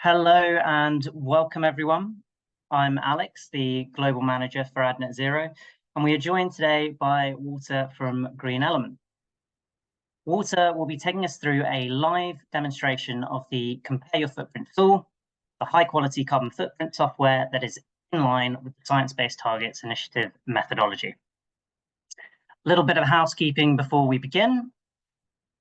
Hello and welcome everyone. I'm Alex, the Global Manager for AdNet Zero, and we are joined today by Walter from Green Element. Walter will be taking us through a live demonstration of the Compare Your Footprint tool, the high-quality carbon footprint software that is in line with the Science Based Targets Initiative methodology. A little bit of housekeeping before we begin.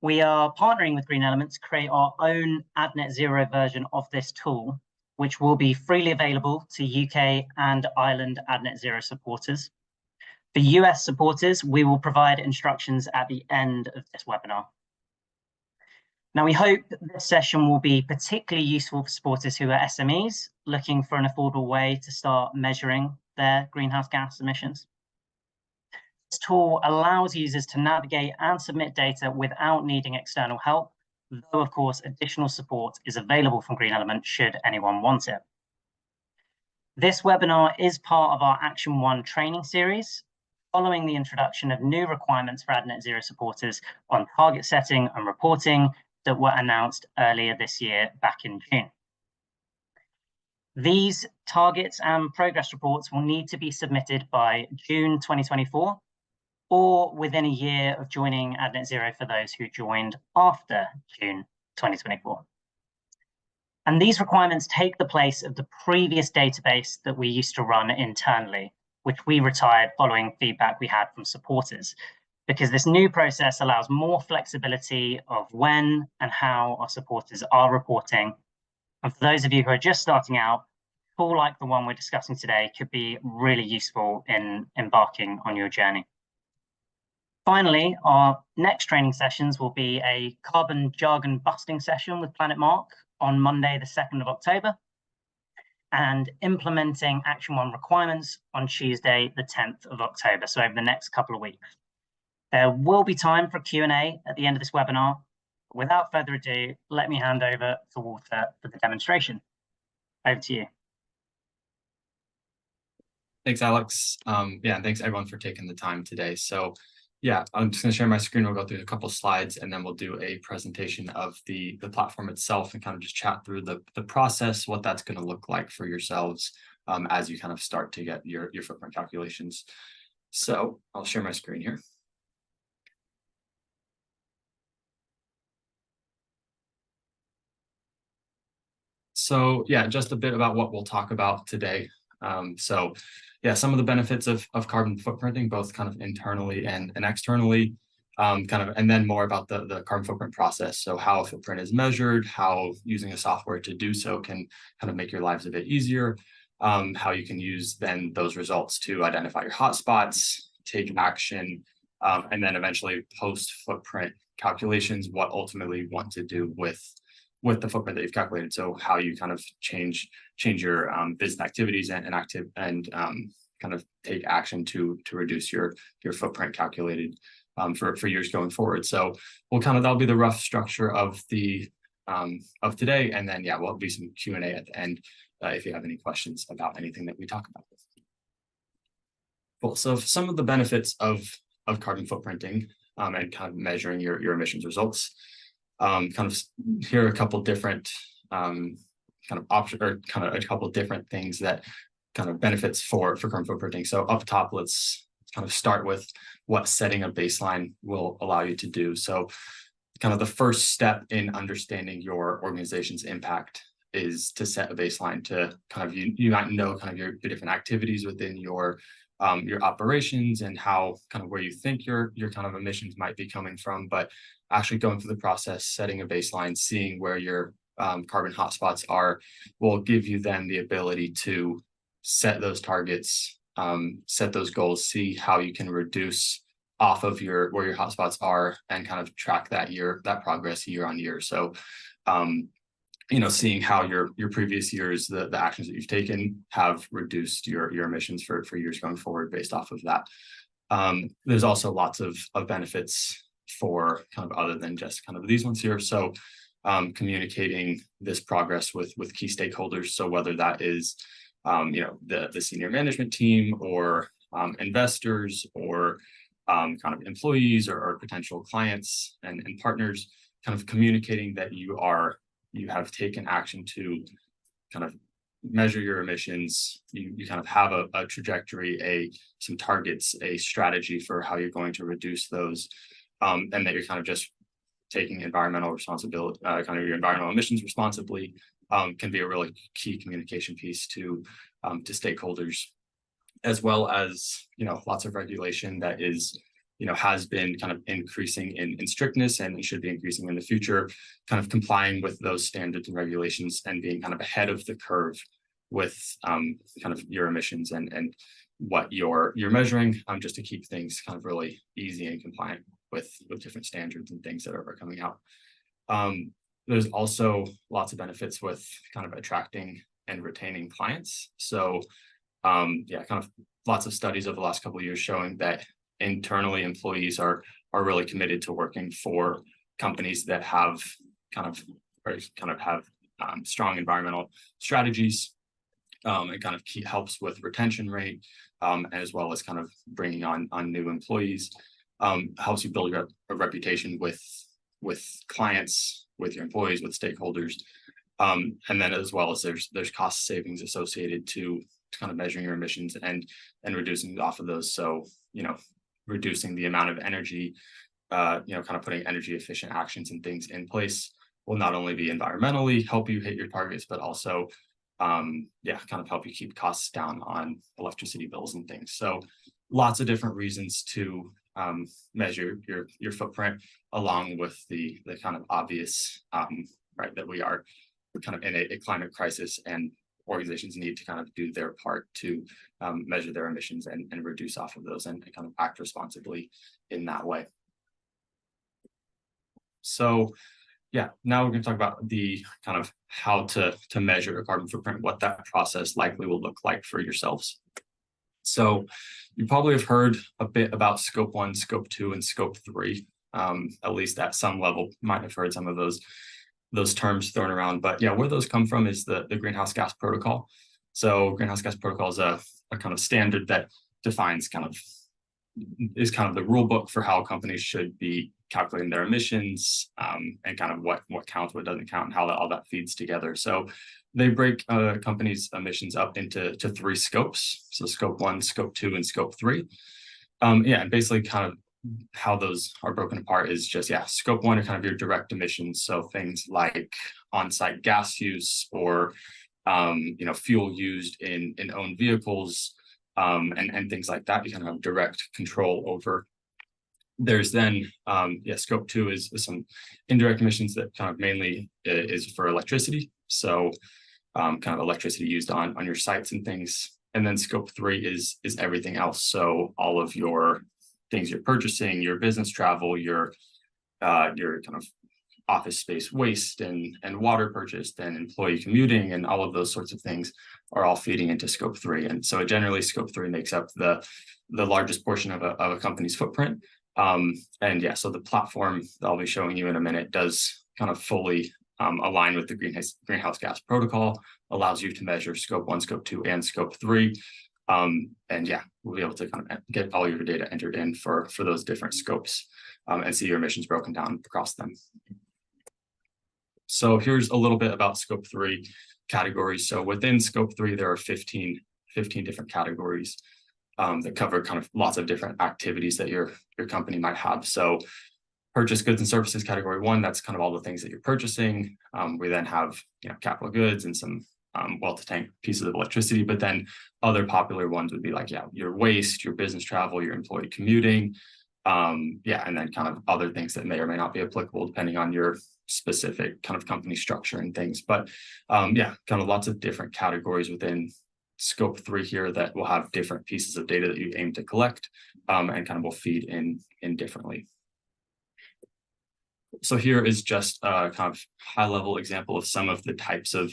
We are partnering with Green Element to create our own AdNet Zero version of this tool, which will be freely available to UK and Ireland AdNet Zero supporters. For US supporters, we will provide instructions at the end of this webinar. Now, we hope this session will be particularly useful for supporters who are SMEs looking for an affordable way to start measuring their greenhouse gas emissions. This tool allows users to navigate and submit data without needing external help, though of course additional support is available from Green Element should anyone want it. This webinar is part of our Action 1 training series, following the introduction of new requirements for AdNet Zero supporters on target setting and reporting that were announced earlier this year back in June. These targets and progress reports will need to be submitted by June 2024, or within a year of joining AdNet Zero for those who joined after June 2024. And these requirements take the place of the previous database that we used to run internally, which we retired following feedback we had from supporters, because this new process allows more flexibility of when and how our supporters are reporting. And for those of you who are just starting out, a tool like the one we're discussing today could be really useful in embarking on your journey. Finally, our next training sessions will be a carbon jargon busting session with Planet Mark on Monday, the 2nd of October, and implementing Action 1 requirements on Tuesday, the 10th of October, so over the next couple of weeks. There will be time for Q&A at the end of this webinar. Without further ado, let me hand over to Walter for the demonstration. Over to you. Thanks, Alex. And thanks everyone for taking the time today. So yeah, I'm just going to share my screen. We'll go through a couple of slides and then we'll do a presentation of the platform itself and kind of just chat through the process, what that's going to look like for yourselves as you kind of start to get your footprint calculations. So I'll share my screen here. So yeah, just a bit about what we'll talk about today. Some of the benefits of carbon footprinting, both kind of internally and externally, and then more about the carbon footprint process. So how a footprint is measured, how using a software to do so can kind of make your lives a bit easier, how you can use then those results to identify your hotspots, take action, and then eventually post footprint calculations, what ultimately you want to do with the footprint that you've calculated. So how you kind of change your business activities and kind of take action to reduce your footprint calculated for years going forward. So that'll be the rough structure of the of today, and then we'll do some Q&A at the end if you have any questions about anything that we talk about. Cool. So some of the benefits of carbon footprinting and kind of measuring your emissions results. Here are a couple different a couple different things that kind of benefits for carbon footprinting. So up top, let's kind of start with what setting a baseline will allow you to do. So kind of the first step in understanding your organization's impact is to set a baseline to kind of you might know kind of your different activities within your operations and how kind of where you think your kind of emissions might be coming from, but actually going through the process, setting a baseline, seeing where your carbon hotspots are, will give you then the ability to set those targets, set those goals, see how you can reduce off of where your hotspots are and kind of track that progress year on year. So seeing how your previous years, the actions that you've taken have reduced your emissions for years going forward based off of that. There's also lots of benefits for kind of other than just kind of these ones here. So communicating this progress with key stakeholders. So whether that is the senior management team or investors or kind of employees or potential clients and partners, kind of communicating that you have taken action to kind of measure your emissions. You kind of have a trajectory, some targets, a strategy for how you're going to reduce those, and that you're kind of just taking environmental responsibility, kind of your environmental emissions responsibly, can be a really key communication piece to stakeholders, as well as, lots of regulation that is, has been kind of increasing in strictness and should be increasing in the future, kind of complying with those standards and regulations and being kind of ahead of the curve with kind of your emissions and what you're measuring, just to keep things kind of really easy and compliant with different standards and things that are coming out. There's also lots of benefits with kind of attracting and retaining clients. So kind of lots of studies over the last couple of years showing that internally employees are really committed to working for companies that have strong environmental strategies, and kind of helps with retention rate, as well as kind of bringing on new employees, helps you build a reputation with clients, with your employees, with stakeholders, and then as well as there's cost savings associated to kind of measuring your emissions and reducing off of those. So reducing the amount of energy, kind of putting energy efficient actions and things in place will not only be environmentally help you hit your targets, but also kind of help you keep costs down on electricity bills and things. So lots of different reasons to measure your footprint, along with the kind of obvious, right, that we are kind of in a climate crisis, and organizations need to kind of do their part to measure their emissions and reduce off of those and kind of act responsibly in that way. So now we're going to talk about the kind of how to measure a carbon footprint, what that process likely will look like for yourselves. So you probably have heard a bit about scope 1, scope 2, and scope 3, at least at some level, might have heard some of those terms thrown around. But where those come from is the greenhouse gas protocol. So greenhouse gas protocol is a kind of standard that defines is kind of the rule book for how companies should be calculating their emissions, and kind of what counts, what doesn't count, and how all that feeds together. So they break a company's emissions up into 3 scopes. So scope 1, scope 2, and scope 3. And basically kind of how those are broken apart is just, scope 1 are kind of your direct emissions. So things like on-site gas use or, fuel used in owned vehicles, and things like that. You kind of have direct control over. There's then, scope 2 is some indirect emissions that kind of mainly is for electricity. So kind of electricity used on your sites and things. And then scope 3 is everything else. So all of your things you're purchasing, your business travel, your kind of office space waste and water purchased and employee commuting and all of those sorts of things are all feeding into scope 3. And so generally scope 3 makes up the largest portion of a company's footprint. So the platform that I'll be showing you in a minute does kind of fully align with the greenhouse gas protocol, allows you to measure scope 1, scope 2, and scope 3. We'll be able to kind of get all your data entered in for those different scopes, and see your emissions broken down across them. So here's a little bit about scope 3 categories. So within scope 3, there are 15 different categories that cover kind of lots of different activities that your company might have. So purchase goods and services category 1, that's kind of all the things that you're purchasing. We then have capital goods and some well-to-tank pieces of electricity, but then other popular ones would be like your waste, your business travel, your employee commuting, and then kind of other things that may or may not be applicable depending on your specific kind of company structure and things. But kind of lots of different categories within scope 3 here that will have different pieces of data that you aim to collect, and kind of will feed in differently. So here is just a kind of high-level example of some of the types of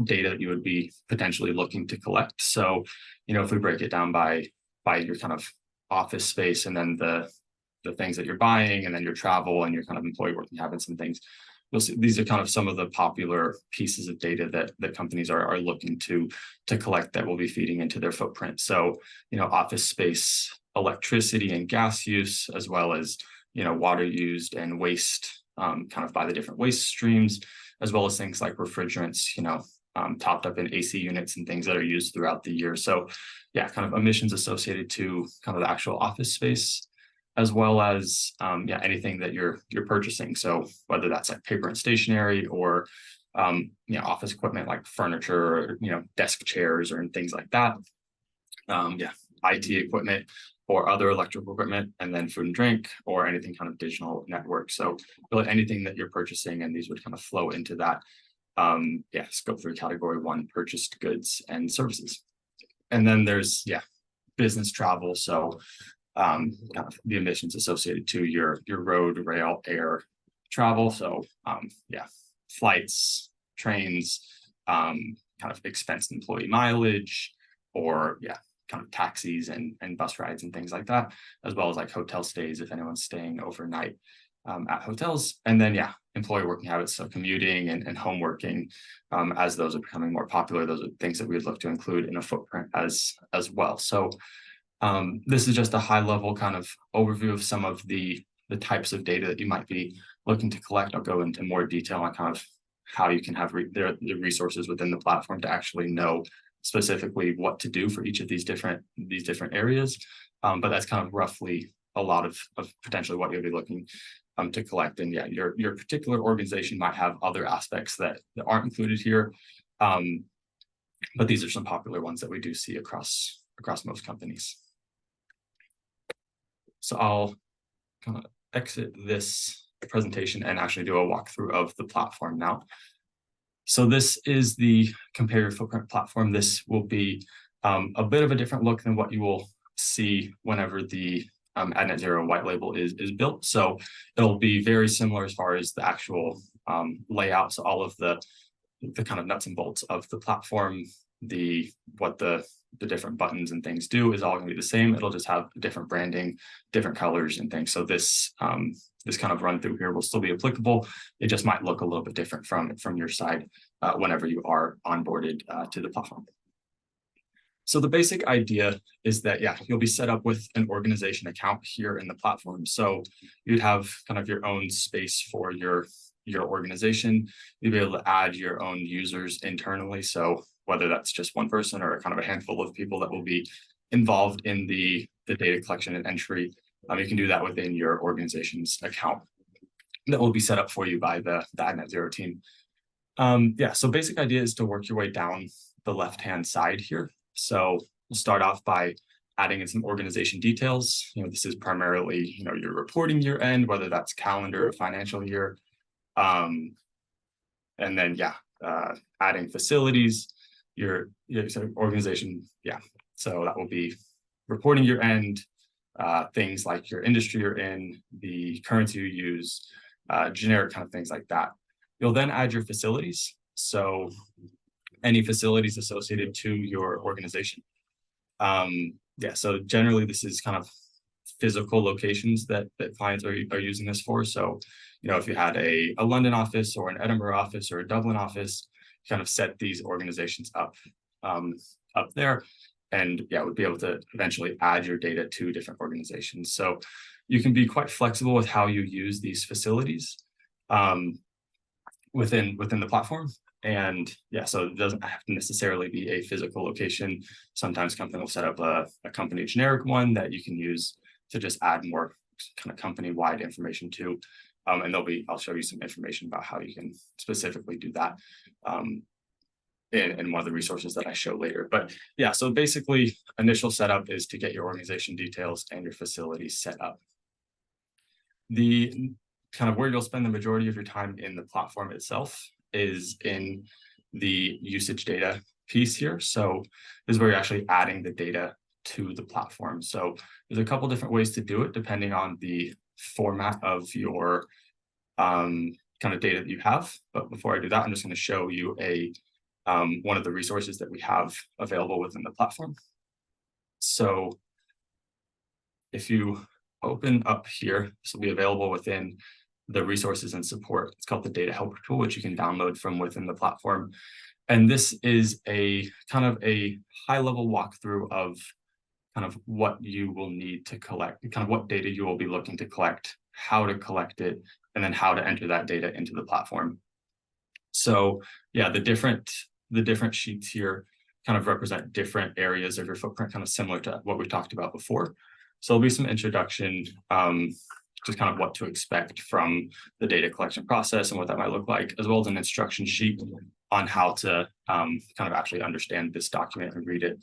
data that you would be potentially looking to collect. So, if we break it down by your kind of office space, and then the things that you're buying, and then your travel and your kind of employee working habits and things, you'll see these are kind of some of the popular pieces of data that companies are looking to collect that will be feeding into their footprint. So, office space, electricity and gas use, as well as, water used and waste, kind of by the different waste streams, as well as things like refrigerants, topped up in AC units and things that are used throughout the year. So yeah, kind of emissions associated to kind of the actual office space, as well as anything that you're purchasing. So whether that's like paper and stationery, or office equipment like furniture, or desk chairs, or things like that. IT equipment or other electrical equipment, and then food and drink, or anything kind of digital network. So really anything that you're purchasing, and these would kind of flow into that scope 3 category 1, purchased goods and services. And then there's business travel. So kind of the emissions associated to your road, rail, air travel. So flights, trains, kind of expensed employee mileage, or kind of taxis and bus rides and things like that, as well as like hotel stays if anyone's staying overnight at hotels. And then employee working habits, so commuting and home working, as those are becoming more popular. Those are things that we would look to include in a footprint as well. So this is just a high level kind of overview of some of the types of data that you might be looking to collect. I'll go into more detail on kind of how you can have the resources within the platform to actually know specifically what to do for each of these different areas. But that's kind of roughly a lot of potentially what you'll be looking to collect. And your particular organization might have other aspects that aren't included here. But these are some popular ones that we do see across most companies. So I'll kind of exit this presentation and actually do a walkthrough of the platform now. So this is the Compare Your Footprint platform. This will be a bit of a different look than what you will see whenever the AdNet Zero white label is built. So it'll be very similar as far as the actual layout. So all of the kind of nuts and bolts of the platform, what the different buttons and things do is all going to be the same. It'll just have different branding, different colors and things. So this kind of run through here will still be applicable. It just might look a little bit different from your side whenever you are onboarded to the platform. So the basic idea is that, you'll be set up with an organization account here in the platform. So you'd have kind of your own space for your organization. You'll be able to add your own users internally. So whether that's just one person or kind of a handful of people that will be involved in the data collection and entry, you can do that within your organization's account that will be set up for you by the AdNet Zero team. So basic idea is to work your way down the left-hand side here. So we'll start off by adding in some organization details. This is primarily, your reporting year end, whether that's calendar or financial year. And then, adding facilities, your organization. So that will be reporting year end, things like your industry you're in, the currency you use, generic kind of things like that. You'll then add your facilities. So any facilities associated to your organization. So generally this is kind of physical locations that clients are using this for. So, if you had a London office or an Edinburgh office or a Dublin office, kind of set these organizations up there, and would be able to eventually add your data to different organizations. So you can be quite flexible with how you use these facilities within the platform. And so it doesn't have to necessarily be a physical location. Sometimes company will set up a company generic one that you can use to just add more kind of company-wide information to. And I'll show you some information about how you can specifically do that in one of the resources that I show later. But so basically initial setup is to get your organization details and your facilities set up. The kind of where you'll spend the majority of your time in the platform itself is in the usage data piece here. So this is where you're actually adding the data to the platform. So there's a couple different ways to do it depending on the format of your kind of data that you have. But before I do that, I'm just going to show you one of the resources that we have available within the platform. So if you open up here, this will be available within the resources and support. It's called the Data Helper tool, which you can download from within the platform. And this is a kind of a high-level walkthrough of kind of what you will need to collect, kind of what data you will be looking to collect, how to collect it, and then how to enter that data into the platform. So the the different sheets here kind of represent different areas of your footprint, kind of similar to what we talked about before. So there'll be some introduction, just kind of what to expect from the data collection process and what that might look like, as well as an instruction sheet on how to kind of actually understand this document and read it.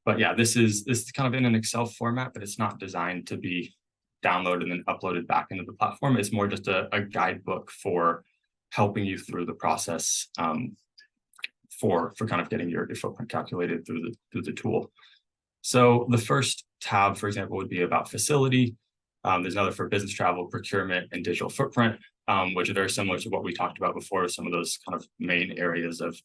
But yeah, this is kind of in an Excel format, but it's not designed to be downloaded and then uploaded back into the platform. It's more just a guidebook for helping you through the process for kind of getting your footprint calculated through the tool. So the first tab, for example, would be about facility. There's another for business travel, procurement, and digital footprint, which are very similar to what we talked about before, some of those kind of main areas of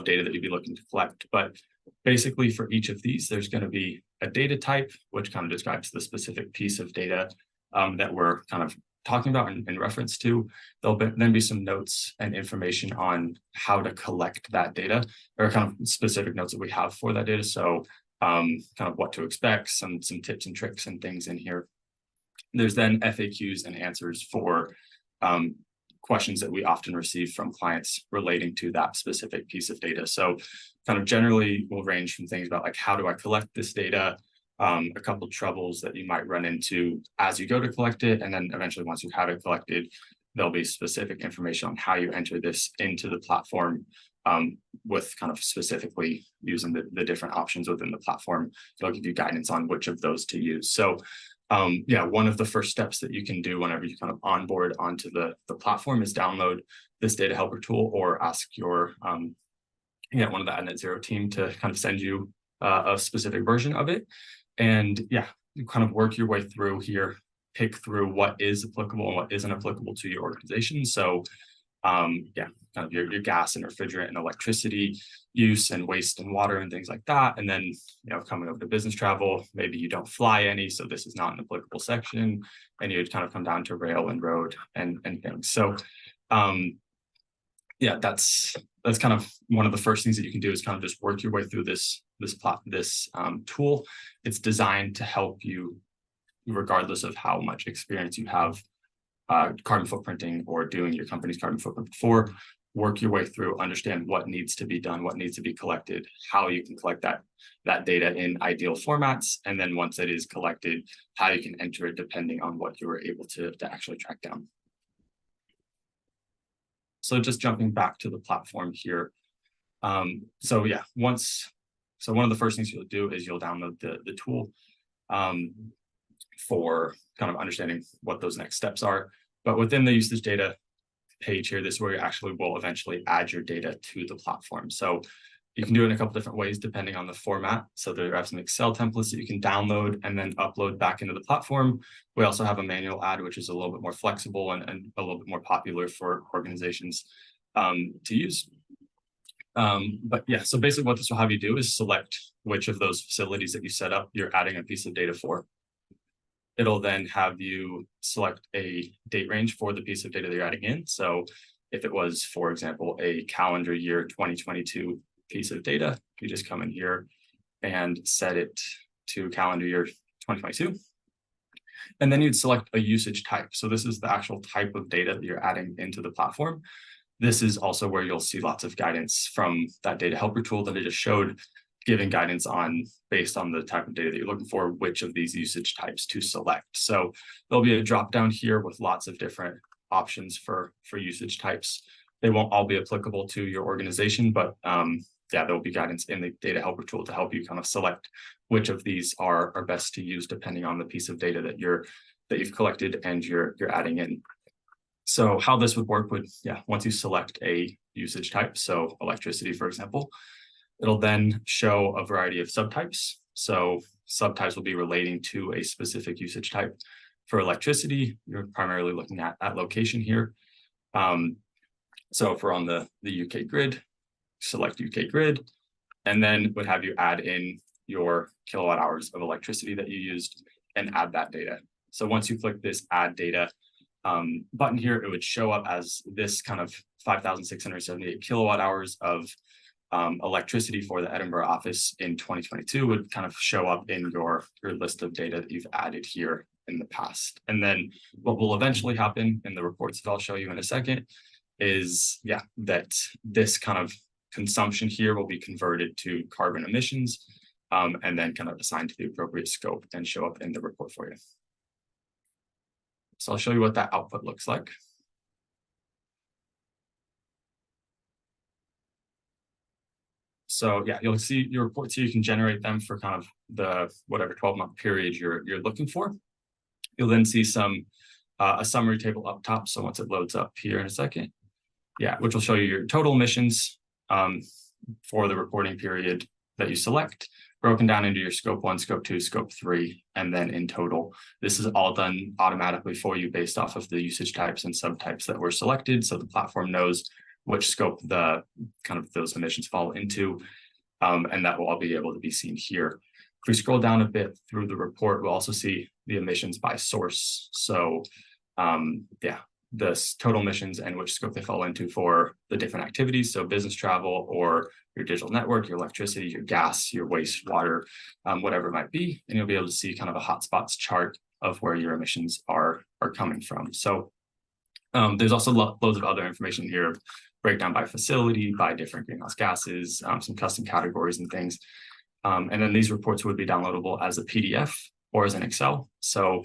data that you'd be looking to collect. But basically for each of these, there's going to be a data type, which kind of describes the specific piece of data that we're kind of talking about in reference to. There'll then be some notes and information on how to collect that data, or kind of specific notes that we have for that data. So kind of what to expect, some tips and tricks and things in here. There's then FAQs and answers for questions that we often receive from clients relating to that specific piece of data. So kind of generally will range from things about like, how do I collect this data? A couple of troubles that you might run into as you go to collect it. And then eventually, once you have it collected, there'll be specific information on how you enter this into the platform, with kind of specifically using the different options within the platform. They'll give you guidance on which of those to use. So yeah, one of the first steps that you can do whenever you kind of onboard onto the platform is download this data helper tool, or ask your one of the AdNet Zero team to kind of send you a specific version of it. And yeah, you kind of work your way through here, pick through what is applicable and what isn't applicable to your organization. So yeah, kind of your gas and refrigerant and electricity use and waste and water and things like that. And then, coming over to business travel, maybe you don't fly any, so this is not an applicable section, and you'd kind of come down to rail and road and things. So yeah, that's kind of one of the first things that you can do, is kind of just work your way through this tool. It's designed to help you, regardless of how much experience you have carbon footprinting or doing your company's carbon footprint before. Work your way through, understand what needs to be done, what needs to be collected, how you can collect that data in ideal formats, and then once it is collected, how you can enter it depending on what you were able to actually track down. So just jumping back to the platform here. So yeah, one of the first things you'll do is you'll download the tool for kind of understanding what those next steps are. But within the usage data page here, this is where you actually will eventually add your data to the platform. So you can do it in a couple different ways depending on the format. So there are some Excel templates that you can download and then upload back into the platform. We also have a manual add, which is a little bit more flexible and a little bit more popular for organizations to use. But yeah, so basically what this will have you do is select which of those facilities that you set up you're adding a piece of data for. It'll then have you select a date range for the piece of data that you're adding in. So if it was, for example, a calendar year 2022 piece of data, you just come in here and set it to calendar year 2022. And then you'd select a usage type. So this is the actual type of data that you're adding into the platform. This is also where you'll see lots of guidance from that data helper tool that I just showed, giving guidance on, based on the type of data that you're looking for, which of these usage types to select. So there'll be a drop down here with lots of different options for usage types. They won't all be applicable to your organization, but yeah, there'll be guidance in the data helper tool to help you kind of select which of these are best to use depending on the piece of data that you've collected and you're adding in. So how this would work would, yeah, once you select a usage type, so electricity, for example, it'll then show a variety of subtypes. So subtypes will be relating to a specific usage type. For electricity, you're primarily looking at location here. So if we're on the UK grid, select UK grid, and then would have you add in your kilowatt hours of electricity that you used and add that data. So once you click this add data button here, it would show up as this kind of 5,678 kilowatt hours of electricity for the Edinburgh office in 2022 would kind of show up in your list of data that you've added here in the past. And then what will eventually happen in the reports that I'll show you in a second is, yeah, that this kind of consumption here will be converted to carbon emissions, and then kind of assigned to the appropriate scope and show up in the report for you. So I'll show you what that output looks like. So yeah, you'll see your reports here. You can generate them for kind of the whatever 12-month period you're looking for. You'll then see a summary table up top. So once it loads up here in a second, yeah, which will show you your total emissions for the reporting period that you select, broken down into your scope 1, scope 2, scope 3, and then in total. This is all done automatically for you based off of the usage types and subtypes that were selected. So the platform knows which scope the kind of those emissions fall into, and that will all be able to be seen here. If we scroll down a bit through the report, we'll also see the emissions by source. So yeah, the total emissions and which scope they fall into for the different activities. So business travel or your digital network, your electricity, your gas, your wastewater, whatever it might be. And you'll be able to see kind of a hotspots chart of where your emissions are coming from. So there's also loads of other information here, breakdown by facility, by different greenhouse gases, some custom categories and things. And then these reports would be downloadable as a PDF or as an Excel. So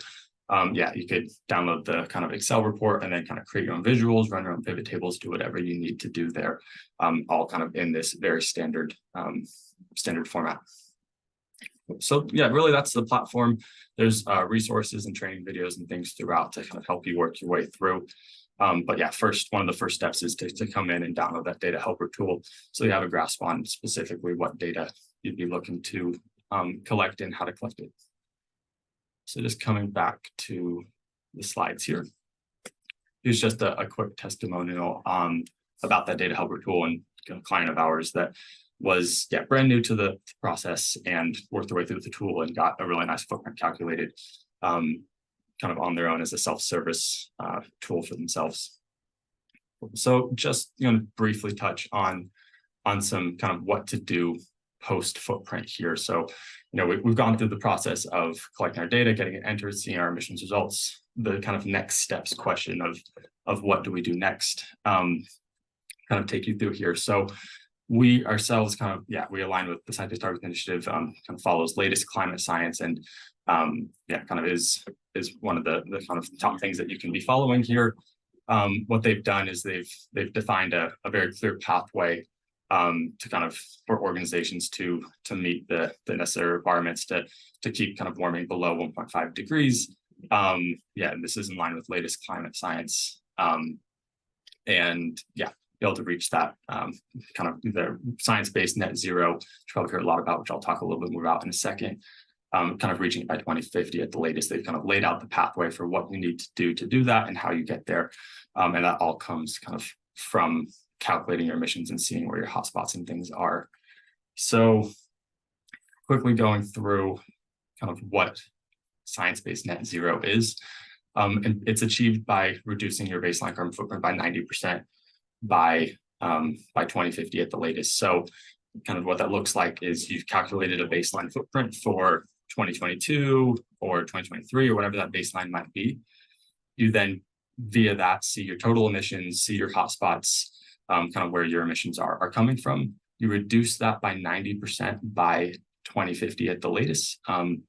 yeah, you could download the kind of Excel report and then kind of create your own visuals, run your own pivot tables, do whatever you need to do there, all kind of in this very standard format. So yeah, really that's the platform. There's resources and training videos and things throughout to kind of help you work your way through. But yeah, one of the first steps is to come in and download that data helper tool so you have a grasp on specifically what data you'd be looking to collect and how to collect it. So just coming back to the slides here. Here's just a quick testimonial about that data helper tool and a client of ours that was brand new to the process and worked their way through the tool and got a really nice footprint calculated kind of on their own as a self-service tool for themselves. So just briefly touch on some kind of what to do post footprint here. So we've gone through the process of collecting our data, getting it entered, seeing our emissions results, the kind of next steps question of what do we do next, kind of take you through here. So we ourselves we align with the Science-Based Targets Initiative, kind of follows latest climate science and kind of is one of the kind of top things that you can be following here. What they've done is they've defined a very clear pathway to kind of for organizations to meet the necessary requirements to keep kind of warming below 1.5 degrees. Yeah, and this is in line with latest climate science. And yeah, be able to reach that kind of the science-based net zero, which you'll probably hear a lot about, which I'll talk a little bit more about in a second. Kind of reaching it by 2050 at the latest. They've kind of laid out the pathway for what you need to do that and how you get there. And that all comes kind of from calculating your emissions and seeing where your hotspots and things are. So quickly going through kind of what science-based net zero is. And it's achieved by reducing your baseline carbon footprint by 90% by 2050 at the latest. So kind of what that looks like is you've calculated a baseline footprint for 2022 or 2023 or whatever that baseline might be. You then via that see your total emissions, see your hotspots, kind of where your emissions are coming from. You reduce that by 90% by 2050 at the latest. And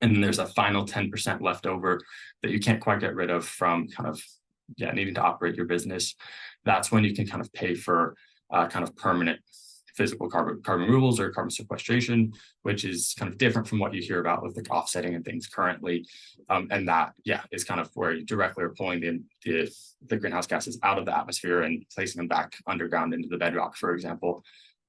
then there's a final 10% left over that you can't quite get rid of from kind of needing to operate your business. That's when you can kind of pay for kind of permanent physical carbon removals or carbon sequestration, which is kind of different from what you hear about with like offsetting and things currently. And that, is kind of where you directly are pulling the greenhouse gases out of the atmosphere and placing them back underground into the bedrock, for example.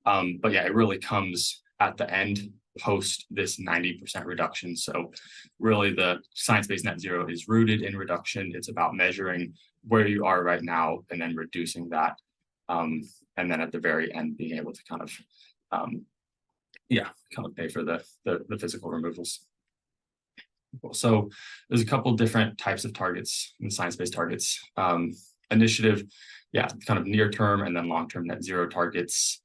But yeah, it really comes at the end post this 90% reduction. So really the science-based net zero is rooted in reduction. It's about measuring where you are right now and then reducing that. And then at the very end, being able to kind of, pay for the physical removals. So there's a couple different types of targets in the science-based targets initiative. Kind of near-term and then long-term net zero targets.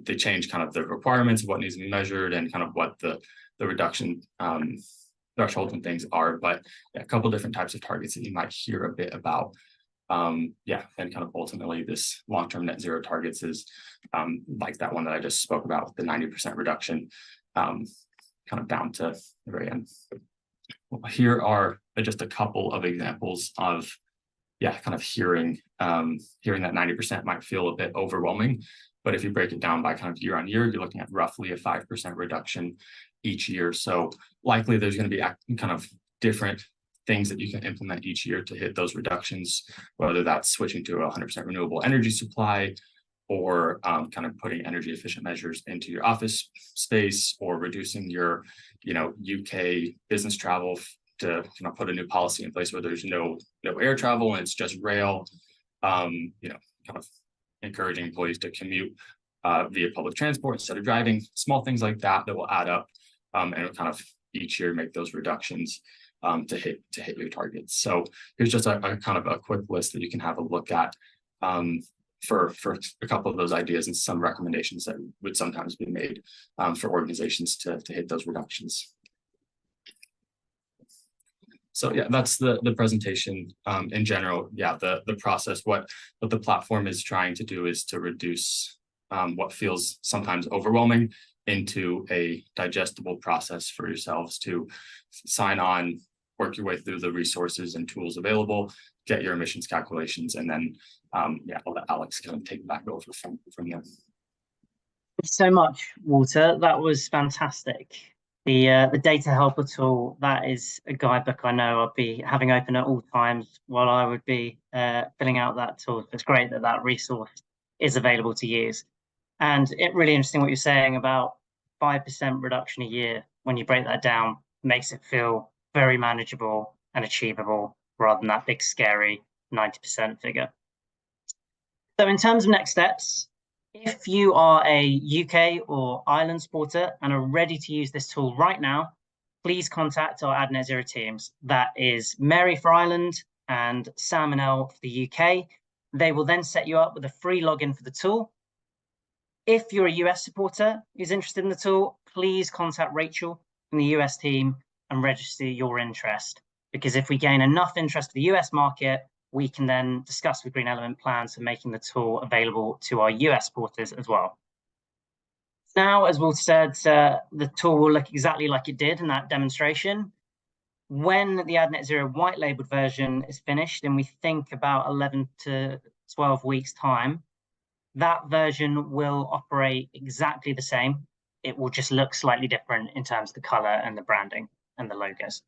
They change kind of the requirements of what needs to be measured and kind of what the reduction thresholds and things are. But a couple different types of targets that you might hear a bit about. yeah, and kind of ultimately this long-term net zero targets is like that one that I just spoke about with the 90% reduction, kind of down to the very end. Here are just a couple of examples of, yeah, kind of hearing that 90% might feel a bit overwhelming, but if you break it down by kind of year on year, you're looking at roughly a 5% reduction each year. So likely there's going to be kind of different things that you can implement each year to hit those reductions, whether that's switching to a 100% renewable energy supply, or kind of putting energy efficient measures into your office space, or reducing your, UK business travel to put a new policy in place where there's no air travel and it's just rail. Kind of encouraging employees to commute via public transport instead of driving. Small things like that will add up, and kind of each year make those reductions to hit your targets. So here's just a kind of a quick list that you can have a look at for a couple of those ideas and some recommendations that would sometimes be made for organizations to hit those reductions. So yeah, that's the presentation in general. Yeah, the process, what the platform is trying to do is to reduce what feels sometimes overwhelming into a digestible process for yourselves to sign on, work your way through the resources and tools available, get your emissions calculations, and then yeah, I'll let Alex kind of take back over from there. Thank you so much, Walter. That was fantastic. The data helper tool, that is a guidebook I know I'll be having open at all times while I would be filling out that tool. It's great that that resource is available to use. And it's really interesting what you're saying about 5% reduction a year. When you break that down, makes it feel very manageable and achievable rather than that big scary 90% figure. So in terms of next steps, if you are a UK or Ireland supporter and are ready to use this tool right now, please contact our Ad Net Zero teams. That is Mary for Ireland and Sam and Elle for the UK. They will then set you up with a free login for the tool. If you're a US supporter who's interested in the tool, please contact Rachel from the US team and register your interest. Because if we gain enough interest for the US market, we can then discuss with Green Element plans for making the tool available to our US supporters as well. Now, as Walter said, the tool will look exactly like it did in that demonstration. When the Ad Net Zero white labeled version is finished, and we think about 11 to 12 weeks time, that version will operate exactly the same. It will just look slightly different in terms of the color and the branding and the logos.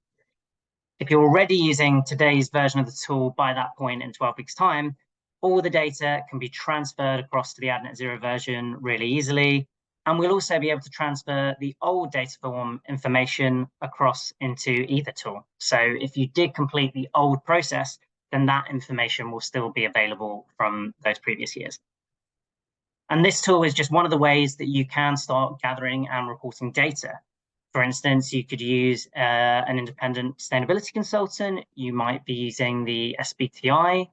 If you're already using today's version of the tool by that point in 12 weeks time, all the data can be transferred across to the Ad Net Zero version really easily. And we'll also be able to transfer the old data form information across into either tool. So if you did complete the old process, then that information will still be available from those previous years. And this tool is just one of the ways that you can start gathering and reporting data. For instance, you could use an independent sustainability consultant. You might be using the SBTI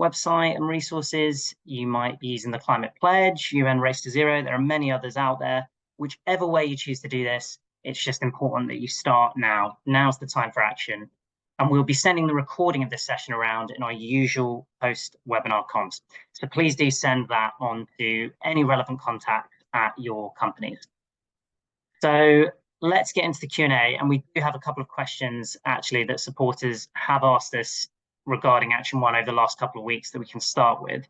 website and resources. You might be using the Climate Pledge, UN Race to Zero. There are many others out there. Whichever way you choose to do this, it's just important that you start now. Now's the time for action. And we'll be sending the recording of this session around in our usual post-webinar comms. So please do send that on to any relevant contact at your companies. So let's get into the Q&A. And we do have a couple of questions, actually, that supporters have asked us regarding Action 1 over the last couple of weeks that we can start with.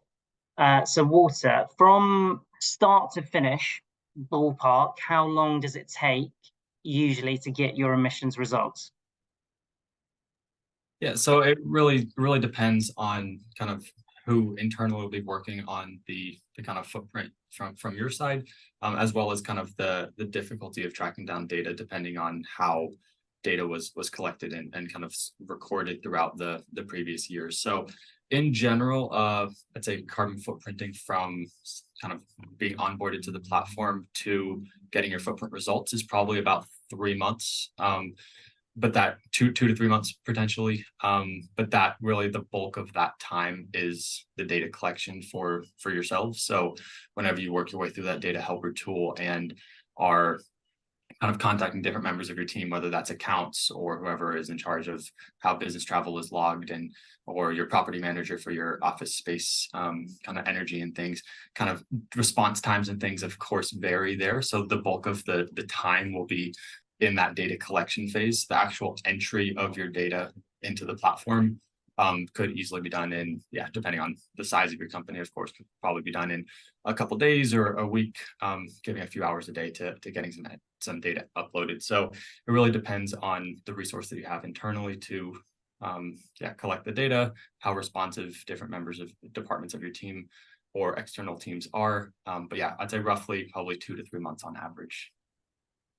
So Walter, from start to finish, ballpark, how long does it take usually to get your emissions results? Yeah, so it really depends on kind of who internally will be working on the kind of footprint from your side, as well as kind of the difficulty of tracking down data depending on how data was collected and kind of recorded throughout the previous years. So in general, I'd say carbon footprinting from kind of being onboarded to the platform to getting your footprint results is probably about 3 months. But that 2 to 3 months potentially. But that really the bulk of that time is the data collection for yourselves. So whenever you work your way through that data helper tool and are kind of contacting different members of your team, whether that's accounts or whoever is in charge of how business travel is logged, and or your property manager for your office space, kind of energy and things. Kind of response times and things, of course, vary there. So the bulk of the time will be in that data collection phase. The actual entry of your data into the platform could easily be done in, depending on the size of your company, of course, could probably be done in a couple days or a week, giving a few hours a day to getting some data uploaded. So it really depends on the resource that you have internally to collect the data, how responsive different members of departments of your team or external teams are. But yeah, I'd say roughly probably 2 to 3 months on average.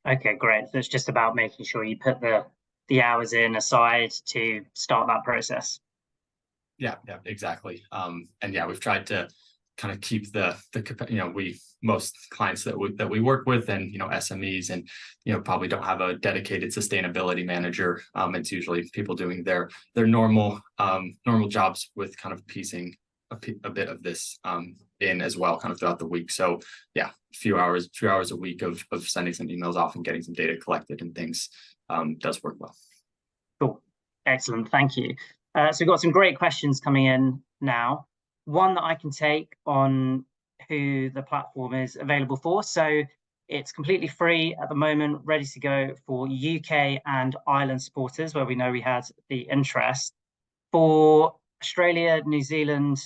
Okay, great. So it's just about making sure you put the hours in aside to start that process. Yeah, exactly. And yeah, we've tried to kind of keep the most clients that we work with, and SMEs, and probably don't have a dedicated sustainability manager. It's usually people doing their normal jobs with kind of piecing a bit of this in as well, kind of throughout the week. So yeah, a few hours a week of sending some emails off and getting some data collected and things does work well. Cool, excellent, thank you. So we've got some great questions coming in now. One that I can take on who the platform is available for. So it's completely free at the moment, ready to go for UK and Ireland supporters, where we know we had the interest. For Australia, New Zealand,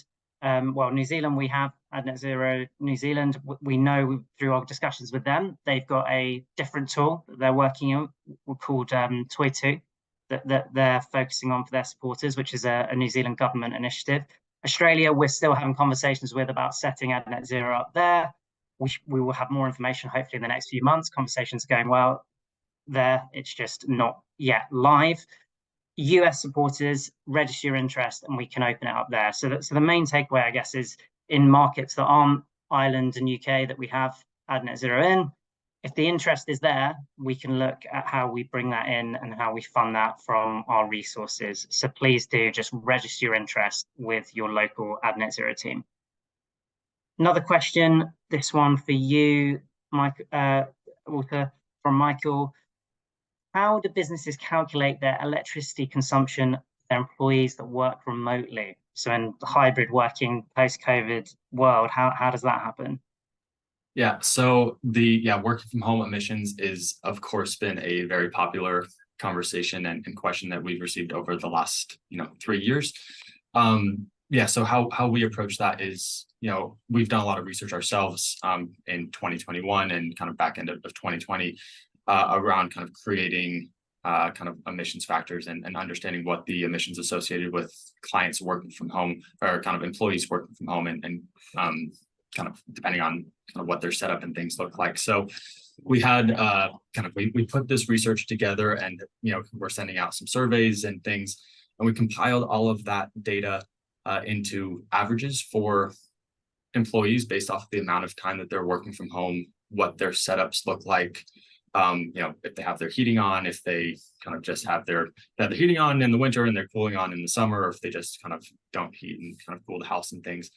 New Zealand, we have AdNet Zero New Zealand. We know through our discussions with them, they've got a different tool that they're working on called Toy2. That they're focusing on for their supporters, which is a New Zealand government initiative. Australia, we're still having conversations with about setting AdNet Zero up there. We will have more information hopefully in the next few months. Conversations are going well there. It's just not yet live. US supporters, register your interest and we can open it up there. So the main takeaway, I guess, is in markets that aren't Ireland and UK that we have AdNet Zero in, if the interest is there, we can look at how we bring that in and how we fund that from our resources. So please do just register your interest with your local AdNet Zero team. Another question, this one for you, Mike, Walter, from Michael. How do businesses calculate their electricity consumption for their employees that work remotely? So in the hybrid working post-COVID world, how does that happen? Yeah, so the working from home emissions is, of course, been a very popular conversation and question that we've received over the last 3 years. So how we approach that is, we've done a lot of research ourselves in 2021 and kind of back end of 2020 around kind of creating kind of emissions factors and understanding what the emissions associated with clients working from home or kind of employees working from home and kind of depending on kind of what their setup and things look like. So we had we put this research together, and we're sending out some surveys and things, and we compiled all of that data into averages for employees based off the amount of time that they're working from home, what their setups look like, if they have their heating on, if they kind of just have the heating on in the winter and they're cooling on in the summer, or if they just kind of don't heat and kind of cool the house and things.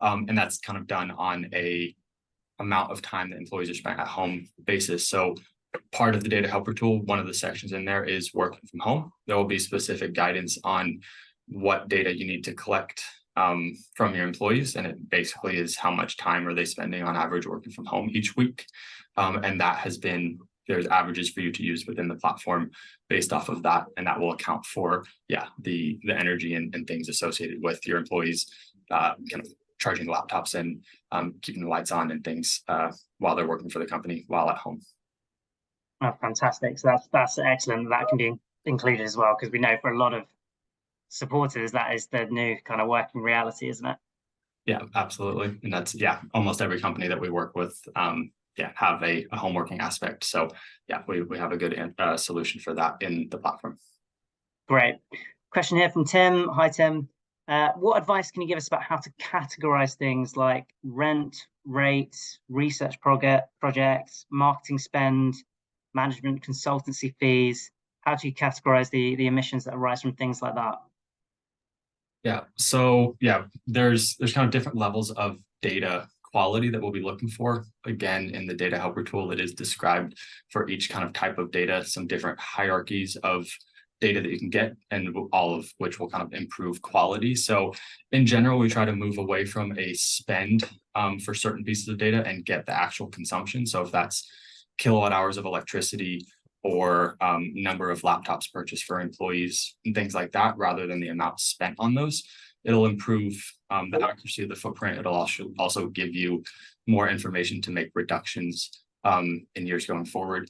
And that's kind of done on a amount of time that employees are spent at home basis. So part of the data helper tool, one of the sections in there is working from home. There will be specific guidance on what data you need to collect from your employees. And it basically is how much time are they spending on average working from home each week. And that has been, there's averages for you to use within the platform based off of that. And that will account for, the energy and things associated with your employees kind of charging laptops and keeping the lights on and things while they're working for the company while at home. Oh, fantastic. So that's excellent. That can be included as well, because we know for a lot of supporters, that is the new kind of working reality, isn't it? Yeah, absolutely. And that's, almost every company that we work with, have a home working aspect. So we have a good solution for that in the platform. Great. Question here from Tim. Hi, Tim. What advice can you give us about how to categorize things like rent, rates, research projects, marketing spend, management consultancy fees? How do you categorize the emissions that arise from things like that? Yeah, so there's kind of different levels of data quality that we'll be looking for. Again, in the data helper tool, it is described for each kind of type of data, some different hierarchies of data that you can get, and all of which will kind of improve quality. So in general, we try to move away from a spend for certain pieces of data and get the actual consumption. So if that's kilowatt hours of electricity or number of laptops purchased for employees and things like that, rather than the amount spent on those, it'll improve the accuracy of the footprint. It'll also give you more information to make reductions in years going forward.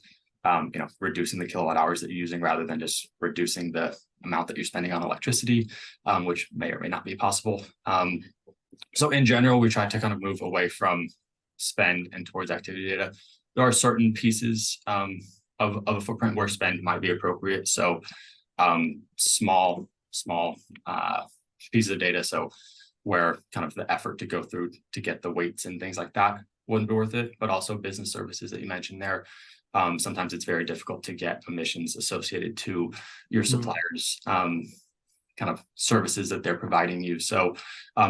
Reducing the kilowatt hours that you're using rather than just reducing the amount that you're spending on electricity, which may or may not be possible. So in general, we try to kind of move away from spend and towards activity data. There are certain pieces of a footprint where spend might be appropriate. So small pieces of data. So where kind of the effort to go through to get the weights and things like that wouldn't be worth it, but also business services that you mentioned there. Sometimes it's very difficult to get emissions associated to your suppliers' kind of services that they're providing you. So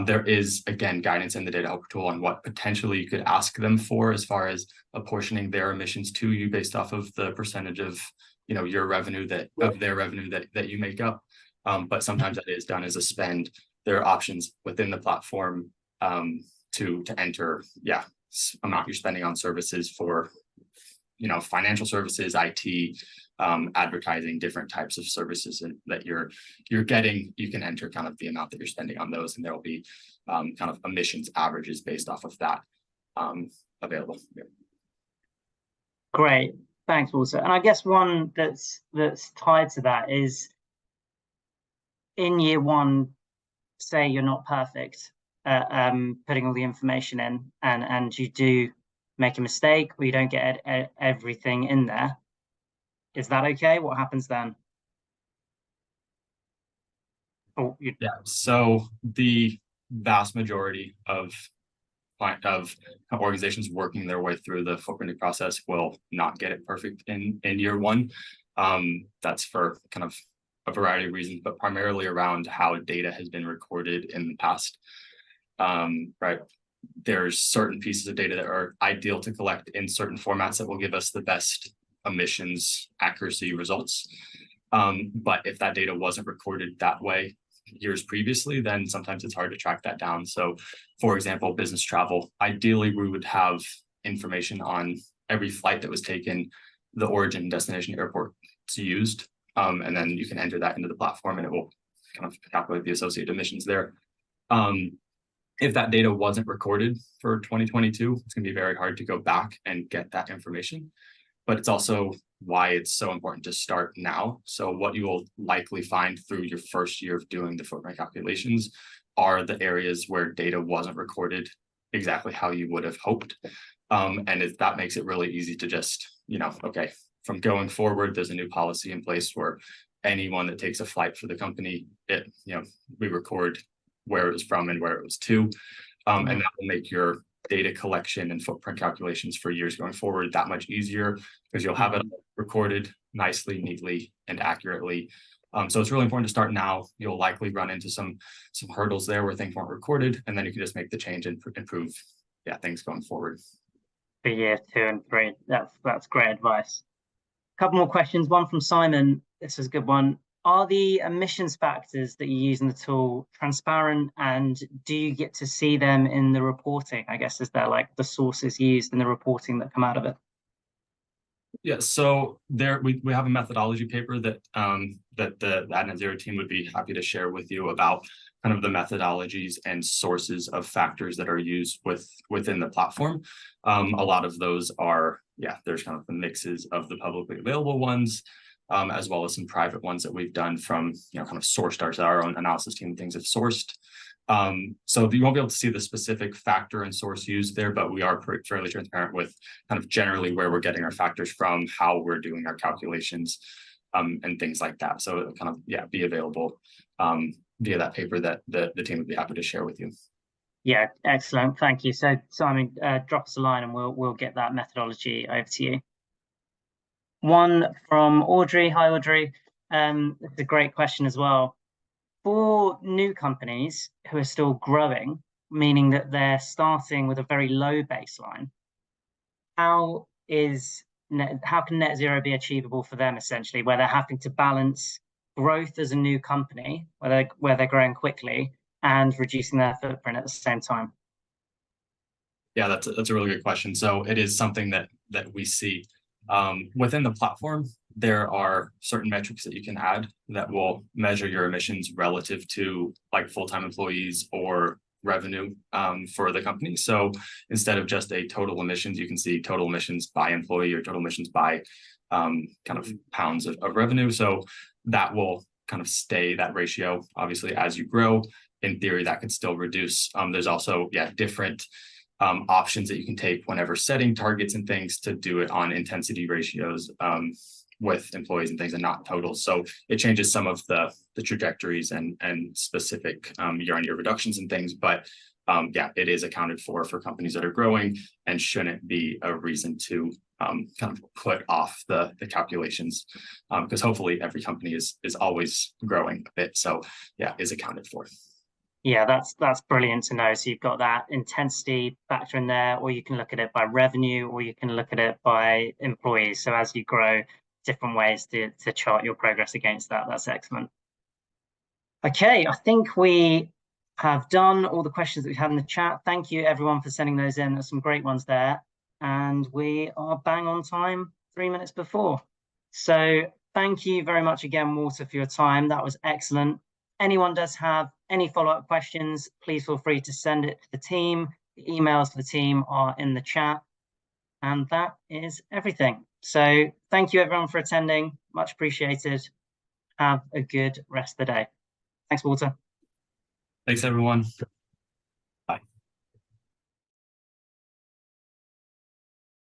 there is, again, guidance in the data helper tool on what potentially you could ask them for as far as apportioning their emissions to you based off of the percentage of your revenue of their revenue that you make up. But sometimes that is done as a spend. There are options within the platform to enter, amount you're spending on services for financial services, IT, advertising, different types of services that you're getting. You can enter kind of the amount that you're spending on those, and there will be kind of emissions averages based off of that available. Yeah. Great, thanks, Walter. And I guess one that's tied to that is, in year one, say you're not perfect at putting all the information in, and you do make a mistake or you don't get everything in there. Is that okay? What happens then? So the vast majority of organizations working their way through the footprinting process will not get it perfect in year one. That's for kind of a variety of reasons, but primarily around how data has been recorded in the past. Right. There's certain pieces of data that are ideal to collect in certain formats that will give us the best emissions accuracy results. But if that data wasn't recorded that way years previously, then sometimes it's hard to track that down. So for example, business travel, ideally we would have information on every flight that was taken, the origin and destination airports used, and then you can enter that into the platform and it will kind of calculate the associated emissions there. If that data wasn't recorded for 2022, it's going to be very hard to go back and get that information. But it's also why it's so important to start now. So what you will likely find through your first year of doing the footprint calculations are the areas where data wasn't recorded exactly how you would have hoped. And that makes it really easy to just, okay, from going forward, there's a new policy in place where anyone that takes a flight for the company, we record where it was from and where it was to, and that will make your data collection and footprint calculations for years going forward that much easier, because you'll have it recorded nicely, neatly, and accurately. So it's really important to start now. You'll likely run into some hurdles there where things weren't recorded, and then you can just make the change and improve things going forward. For year 2 and 3, that's great advice. A couple more questions. One from Simon. This is a good one. Are the emissions factors that you use in the tool transparent, and do you get to see them in the reporting? I guess, is there like the sources used in the reporting that come out of it? Yeah, so there we have a methodology paper that the AdNet Zero team would be happy to share with you about kind of the methodologies and sources of factors that are used within the platform. A lot of those are, there's kind of the mixes of the publicly available ones, as well as some private ones that we've done from, kind of sourced our own analysis team, things have sourced. So you won't be able to see the specific factor and source used there, but we are fairly transparent with kind of generally where we're getting our factors from, how we're doing our calculations, and things like that. So it'll kind of, be available via that paper that the team would be happy to share with you. Yeah, excellent. Thank you. So Simon, drop us a line and we'll get that methodology over to you. One from Audrey. Hi, Audrey. It's a great question as well. For new companies who are still growing, meaning that they're starting with a very low baseline. How can net zero be achievable for them, essentially, where they're having to balance growth as a new company, where they're growing quickly, and reducing their footprint at the same time? Yeah, that's a really good question. So it is something that we see within the platform. There are certain metrics that you can add that will measure your emissions relative to like full-time employees or revenue for the company. So instead of just a total emissions, you can see total emissions by employee or total emissions by kind of pounds of revenue. So that will kind of stay that ratio. Obviously, as you grow, in theory, that could still reduce. There's also, different options that you can take whenever setting targets and things to do it on intensity ratios with employees and things, and not total. So it changes some of the trajectories and specific year-on-year reductions and things. But it is accounted for companies that are growing, and shouldn't be a reason to kind of put off the calculations, because hopefully every company is always growing a bit. So is accounted for. Yeah, that's brilliant to know. So you've got that intensity factor in there, or you can look at it by revenue, or you can look at it by employees. So as you grow, different ways to chart your progress against that. That's excellent. Okay, I think we have done all the questions that we've had in the chat. Thank you everyone for sending those in. There's some great ones there. And we are bang on time, 3 minutes before. So thank you very much again, Walter, for your time. That was excellent. Anyone does have any follow-up questions, please feel free to send it to the team. The emails for the team are in the chat. And that is everything. So thank you everyone for attending. Much appreciated. Have a good rest of the day. Thanks, Walter. Thanks, everyone.